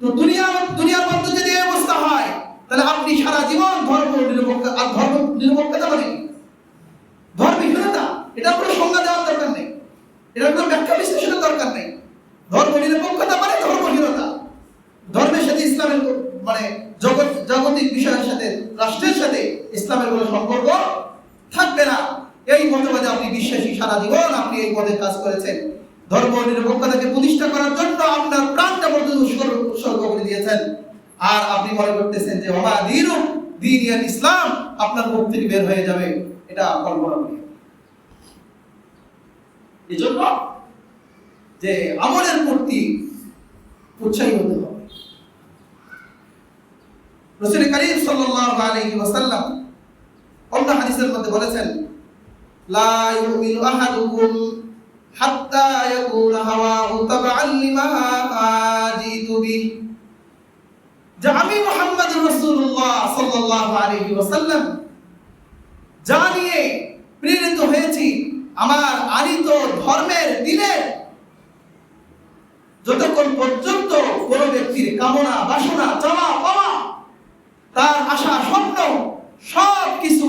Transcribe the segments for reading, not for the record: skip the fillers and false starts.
তো দুনিয়ার মধ্যে যদি এই অবস্থা হয়, তাহলে আপনি সারা জীবন ধর্ম নিরপেক্ষতা মানে কি? ধর্মহীনতা। এটা কোনো সংজ্ঞা দেওয়ার দরকার নেই, এটা কোনো ব্যাখ্যা বিশ্লেষণের দরকার নেই। ধর্ম নিরপেক্ষতা মানে ধর্মহীনতা। ধর্মের সাথে ইসলামের মানে জাগতিক বিষয়ের সাথে, রাষ্ট্রের সাথে ইসলামের কোনো সম্পর্ক থাকবে না। এই মতবাদে আপনি বিশ্বাসী, সারা জীবন আপনি এই পথে কাজ করেছেন, ধর্ম নিরপেক্ষতাকে প্রতিষ্ঠা করার জন্য আপনার প্রাণটা পর্যন্ত উৎসর্গ করে দিয়েছেন। আর আপনি মনে করতেছেন যে ওমা দীনু দীনিয়াল ইসলাম আপনার মুখ থেকে বের হয়ে যাবে, এটা কল্পনা করি। এই জন্য যে আমলের প্রতি উৎসাহী হতে হবে। রাসূল কারীম সাল্লাল্লাহু আলাইহি ওয়াসাল্লাম অন্য হাদিসের মধ্যে বলেছেন, লা ইউমিনু আহাদুকুম হাত্তা ইয়াকুনা হাওয়াহু তাবআন লিমা জিতু বিহি। যে আমি মুহাম্মদুর রাসূলুল্লাহ সাল্লাল্লাহু আলাইহি ওয়াসাল্লাম যা নিয়ে প্রেরিত হয়েছি, আমার আনিত ধর্মের দিনে যতক্ষণ পর্যন্ত কোন ব্যক্তির কামনা বাসনা চাওয়া পাওয়া, তার আশা স্বপ্ন সব কিছু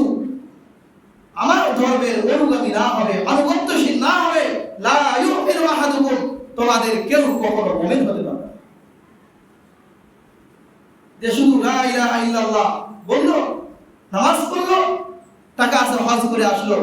আমার ধর্মের অনুগামী না হবে, আনুগত্যশীল না হবে, লা ইউমিনু আহাদুকুম, তোমাদের কেউ কখনো মুমিন হতে পারবে না। যে শুধু লা ইলাহা ইল্লাল্লাহ বললো, নামাজ পড়লো, টাকা আছে হজ করে আসলো,